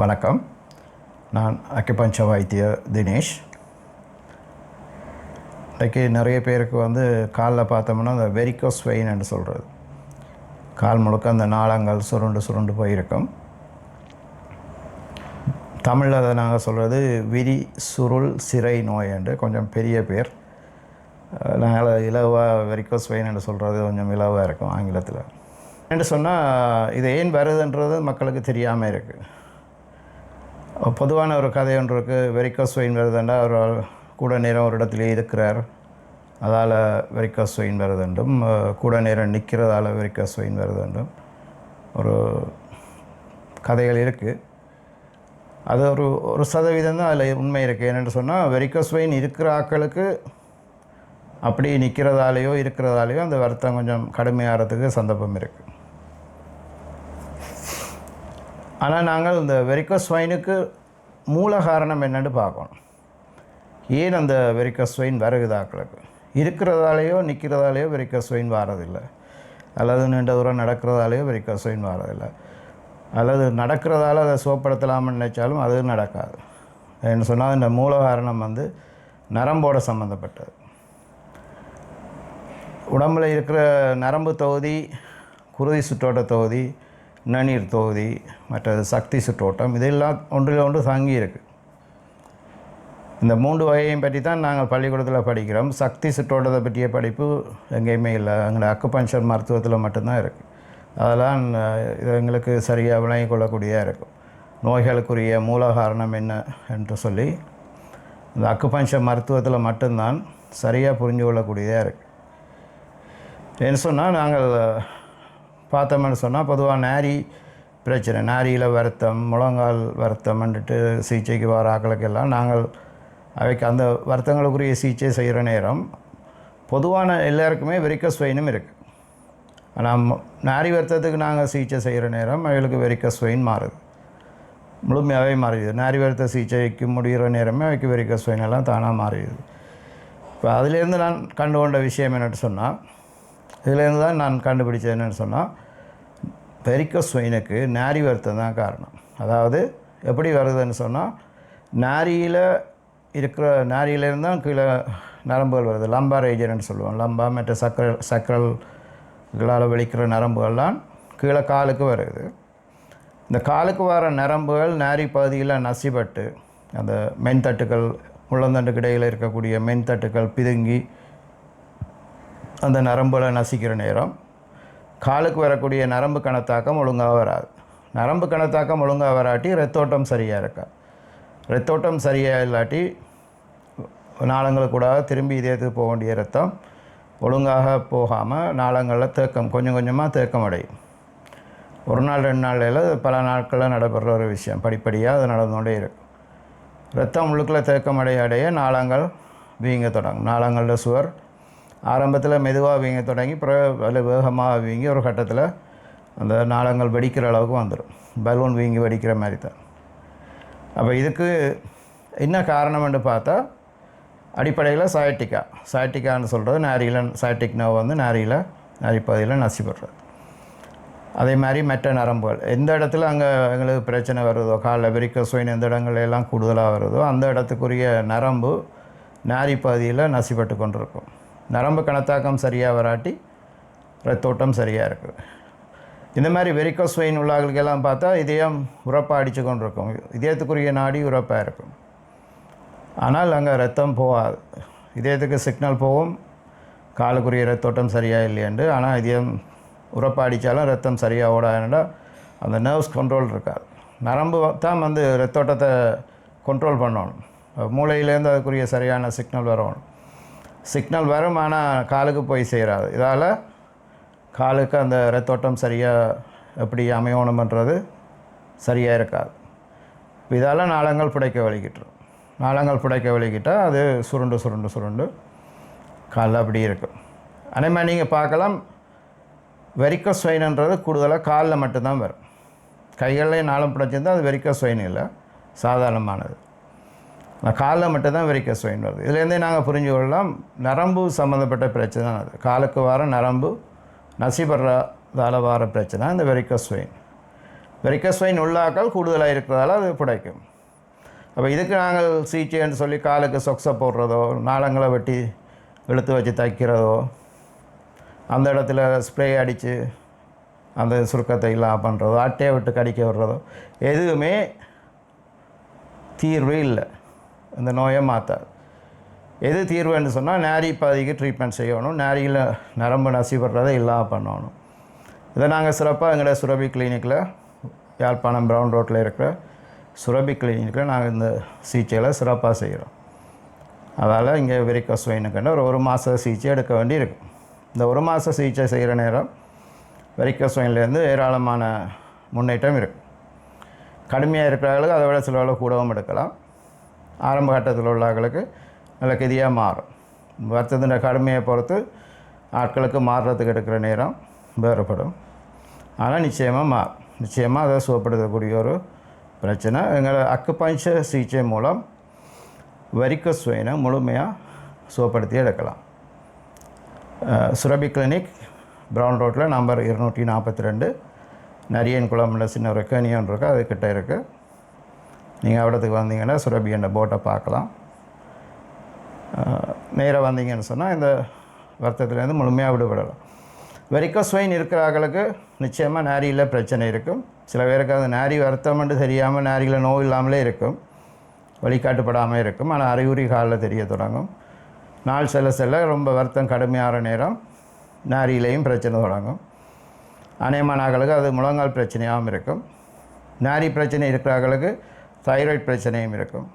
வணக்கம். நான் அக்குபஞ்சர் வைத்தியர் தினேஷ். இன்றைக்கி நிறைய பேருக்கு காலில் பார்த்தோம்னா அந்த வெரிகோஸ் வெயின் என்று சொல்கிறது, கால் முழுக்க அந்த நாளங்கள் சுருண்டு போயிருக்கும். தமிழில் அதை நாங்கள் சொல்கிறது விரி சுருள் சிரை நோய் என்று கொஞ்சம் பெரிய பேர். நாங்கள் இலவாக வெரிகோஸ் வெயின் என்று சொல்கிறது கொஞ்சம் இலவாக இருக்கும் ஆங்கிலத்தில். என்று சொன்னால் இது ஏன் வருதுன்றது மக்களுக்கு தெரியாமல் இருக்குது. பொதுவான ஒரு கதை ஒன்று இருக்குது. வெரிகோஸ் வெயின் வருதுண்டா அவர் கூட நேரம் ஒரு இடத்துலேயே இருக்கிறார், அதால் வெரிகோஸ் வெயின் வருதுண்டும், கூட நேரம் நிற்கிறதால வெரிகோஸ் வெயின் வருதுண்டும் ஒரு கதைகள் இருக்குது. அது ஒரு சதவீதம் தான் அதில் உண்மை இருக்குது. என்னென்னு சொன்னால் வெரிகோஸ் வெயின் இருக்கிற ஆட்களுக்கு அப்படி இருக்கிறதாலேயோ அந்த வருத்தம் கொஞ்சம் கடுமையாகிறதுக்கு சந்தர்ப்பம் இருக்குது. ஆனால் நாங்கள் இந்த வெரிகோஸ் வெயினுக்கு மூல காரணம் என்னென்னு பார்க்கணும். ஏன் அந்த வெரிகோஸ் வெயின் வருகுது ஆக்களுக்கு? இருக்கிறதாலேயோ நிற்கிறதாலேயோ வெரிகோஸ் வெயின் வாரதில்லை, அல்லது நீண்ட தூரம் நடக்கிறதாலேயோ வெரிகோஸ் வெயின் வாரதில்லை, அல்லது நடக்கிறதால அதை சுகப்படுத்தலாம்னு நினைச்சாலும் அது நடக்காது. என்ன சொன்னால் இந்த மூல காரணம் நரம்போடு சம்மந்தப்பட்டது. உடம்பில் இருக்கிற நரம்பு தொகுதி, குருதி சுற்றோட்ட தொகுதி, நன்னீர் தொகுதி, மற்றது சக்தி சுற்றோட்டம், இதெல்லாம் ஒன்றில் ஒன்று தங்கி இருக்குது. இந்த 3 வகையையும் பற்றி தான் நாங்கள் பள்ளிக்கூடத்தில் படிக்கிறோம். சக்தி சுற்றோட்டத்தை பற்றிய படிப்பு எங்கேயுமே இல்லை, எங்களை அக்குபஞ்சர் மருத்துவத்தில் மட்டும்தான் இருக்குது. அதெல்லாம் இது எங்களுக்கு சரியாக விளங்கி கொள்ளக்கூடியதாக இருக்கும். நோய்களுக்குரிய மூல காரணம் என்ன என்று சொல்லி இந்த அக்குபஞ்சர் மருத்துவத்தில் மட்டும்தான் சரியாக புரிஞ்சு கொள்ளக்கூடியதாக இருக்குது. என்ன சொன்னால் நாங்கள் பார்த்தோம்னு சொன்னால் பொதுவாக நாரி பிரச்சனை, நாரியில் வருத்தம், முழங்கால் வருத்தம்ன்ட்டு சிகிச்சைக்கு வர ஆக்களுக்கெல்லாம் நாங்கள் அவைக்கு அந்த வருத்தங்களுக்குரிய சிகிச்சை செய்கிற நேரம் பொதுவான எல்லாருக்குமே வெரிகோஸ் வெயினும் இருக்குது. ஆனால் நாரி வருத்தத்துக்கு நாங்கள் சிகிச்சை செய்கிற நேரம் அவைகளுக்கு வெரிகோஸ் வெயின் மாறுது, முழுமையாகவே மாறிடுது. நாரி வருத்த சிகிச்சைக்கு முடிகிற நேரமே அவைக்கு வெரிகோஸ் வெயின் எல்லாம் தானாக மாறிடுது. இப்போ அதிலேருந்து நான் கண்டுகொண்ட விஷயம் என்னென்னு சொன்னால், இதிலேருந்து தான் நான் கண்டுபிடிச்சது என்னென்னு சொன்னால், வெரிகோஸ் வெயினுக்கு நாரி வருத்தம் தான் காரணம். அதாவது எப்படி வருதுன்னு சொன்னால், நாரியிலேருந்து தான் கீழே நரம்புகள் வருது. லம்பா ரீஜன்னு சொல்லுவோம். லம்பா மற்ற சக்கரங்களால் வெளிக்கிற நரம்புகள்லாம் கீழே காலுக்கு வருது. இந்த காலுக்கு வர நரம்புகள் நாரி பகுதியில் நசிப்பட்டு அந்த மென்தட்டுக்கள், முள்ளந்தண்டுக்கு இடையில் இருக்கக்கூடிய மென்தட்டுக்கள் பிதுங்கி அந்த நரம்புகளை நசிக்கிற நேரம் காலுக்கு வரக்கூடிய நரம்பு கணத்தாக்கம் ஒழுங்காக வராது. நரம்பு கணத்தாக்கம் ஒழுங்காக வராட்டி ரத்தோட்டம் சரியாக இருக்கா. ரத்தோட்டம் சரியாக இல்லாட்டி நாளங்களுக்கு கூட திரும்பி இதயத்துக்கு போக வேண்டிய ரத்தம் ஒழுங்காக போகாமல் நாளங்களில் தேக்கம் கொஞ்சம் கொஞ்சமாக தேக்கம் அடையும். ஒரு நாள் 2 நாளில் பல நாட்களில் நடைபெற ஒரு விஷயம், படிப்படியாக அது நடந்துகொண்டே இருக்கும். ரத்தம் உள்ளுக்குள்ளே தேக்கம் அடைய நாளங்கள் வீங்க தொடங்கும். நாளங்களில் சுவர் ஆரம்பத்தில் மெதுவாக வீங்க தொடங்கி பிறகு வேகமாக வீங்கி ஒரு கட்டத்தில் அந்த நாளங்கள் வெடிக்கிற அளவுக்கு வந்துடும். பலூன் வீங்கி வெடிக்கிற மாதிரி தான். அப்போ இதுக்கு என்ன காரணம்னு பார்த்தா அடிப்படையில் சயாட்டிக்கான்னு சொல்கிறது நாரியில் சயாட்டிக் நர்வ் நாரிப்பகுதியில் நசிப்படுறது. அதே மாதிரி மற்ற நரம்புகள் எந்த இடத்துல அங்கே எங்களுக்கு பிரச்சனை வருதோ, காலில் வெரிகோஸ் வெயின் எந்த இடங்களெல்லாம் கூடுதலாக வருதோ அந்த இடத்துக்குரிய நரம்பு நாரி பகுதியில் நசிப்பட்டு கொண்டிருக்கும். நரம்பு கணத்தாக்கம் சரியாக வராட்டி ரத்தோட்டம் சரியாக இருக்குது. இந்த மாதிரி வெரிகோஸ் வெயின் உள்ளவர்களுக்கெல்லாம் பார்த்தா இதயம் உரப்பாக அடித்து கொண்டு இருக்கும். இதயத்துக்குரிய நாடி உரப்பாக இருக்கும், ஆனால் அங்கே ரத்தம் போகாது. இதயத்துக்கு சிக்னல் போகும், காலுக்குரிய ரத்தோட்டம் சரியாக இல்லையண்டு. ஆனால் இதயம் உரப்பாக அடித்தாலும் ரத்தம் சரியாக ஓடாதுன்னா அந்த நர்வ்ஸ் கண்ட்ரோல் இருக்காது. நரம்பு தான் ரத்தோட்டத்தை கண்ட்ரோல் பண்ணணும். மூளையிலேருந்து அதுக்குரிய சரியான சிக்னல் வரும், ஆனால் காலுக்கு போய் சேராது. இதால் காலுக்கு அந்த ரத்தோட்டம் சரியாக எப்படி அமையணுமன்றது சரியாக இருக்காது. இதால் நாளங்கள் புடைக்க வலிக்கிட்டுரும். நாளங்கள் புடைக்க வலிக்கிட்டால் அது சுருண்டு காலில் அப்படி இருக்கும். அதே மாதிரி நீங்கள் பார்க்கலாம், வெரிகோஸ் வெயின்ன்றது கூடுதலாக காலில் மட்டும்தான் வரும். கைகளில் நாளம் புடைச்சிருந்தால் அது வெரிகோஸ் வெயின் இல்லை, சாதாரணமானது. காலில் மட்டும்தான் வெரிகோஸ் வெயின் வருது. இதுலேருந்தே நாங்கள் புரிஞ்சு கொள்ளலாம், நரம்பு சம்மந்தப்பட்ட பிரச்சனை தான் அது. காலுக்கு வர நரம்பு நசிபடுறதால வர பிரச்சனை இந்த வெரிகோஸ் வெயின். வெரிக்கஸ் வெயின் உள்ளாக்கள் கூடுதலாக இருக்கிறதால அது புடைக்கும். அப்போ இதுக்கு நாங்கள் சிகிச்சைன்னு சொல்லி காலுக்கு சொக்ஸை போடுறதோ, நாளங்களை வெட்டி இழுத்து வச்சு தைக்கிறதோ, அந்த இடத்துல ஸ்ப்ரே அடித்து அந்த சுருக்கத்தை இல்லாமல் பண்ணுறதோ, அட்டையை விட்டு கடிக்க விடுறதோ எதுவுமே தீர்வு இல்லை. இந்த நோயை மாற்றாது. எது தீர்வுன்னு சொன்னால் நாரி பாதிக்கு ட்ரீட்மெண்ட் செய்யணும், நாரியில் நரம்பு நசிப்படுறதை இல்லாமல் பண்ணணும். இதை நாங்கள் சிறப்பாக எங்களோட சுரபி கிளினிக்கில், யாழ்ப்பாணம் பிரவுன் ரோட்டில் இருக்கிற சுரபி கிளினிக்கில் நாங்கள் இந்த சிகிச்சைகளை சிறப்பாக செய்கிறோம். அதால் இங்கே வெரிக்கோஸ் வெயினுக்குன்னு ஒரு மாத சிகிச்சை எடுக்க வேண்டி இருக்கும். இந்த ஒரு மாத சிகிச்சை செய்கிற நேரம் வெரிக்கோஸ் வெயின்லேருந்து ஏராளமான முன்னேற்றம் இருக்குது. கடுமையாக இருக்கிறவர்களுக்கு அதை விட சில வேலை கூடவும் எடுக்கலாம். ஆரம்ப கட்டத்தில் உள்ளவர்களுக்கு நல்ல கெதியாக மாறும். வருத்தத்தின் கடுமையை பொறுத்து ஆட்களுக்கு மாறுறதுக்கு எடுக்கிற நேரம் வேறுபடும். ஆனால் நிச்சயமாக மாறும். நிச்சயமாக அதை சுகப்படுத்தக்கூடிய ஒரு பிரச்சனை. எங்களை அக்குபஞ்சர் சிகிச்சை மூலம் வெரிக்கோஸ் வெயினை முழுமையாக சுகப்படுத்தி எடுக்கலாம். சுரபி கிளினிக் பிரவுன் ரோட்டில் நம்பர் 242 நரியன் குளம்ல சின்ன ஒரு கேணியன் இருக்குது, அதுக்கிட்ட இருக்குது. நீங்கள் இடத்துக்கு வந்தீங்கன்னா சுரபி என்ற போட்டை பார்க்கலாம். நேராக வந்தீங்கன்னு சொன்னால் இந்த வருத்தத்துலேருந்து முழுமையாக விடுபடலாம். வெரிக்கோஸ் வெயின் இருக்கிறவர்களுக்கு நிச்சயமாக நாரியில் பிரச்சனை இருக்கும். சில பேருக்கு அது நாரி வருத்தம்னு தெரியாமல் நாரியில் நோய் இல்லாமலே இருக்கும், வழிகாட்டுப்படாமல் இருக்கும். ஆனால் அறிகுறி காலில் தெரிய தொடங்கும். நாள் செல்ல ரொம்ப வருத்தம் கடுமையான நேரம் நாரியிலையும் பிரச்சனை தொடங்கும். அநேகமான ஆட்களுக்கு அது முழங்கால் பிரச்சனையாகவும் இருக்கும். நாரி பிரச்சனை இருக்கிறவர்களுக்கு தைராய்டு பிரச்சனையும் இருக்கும்.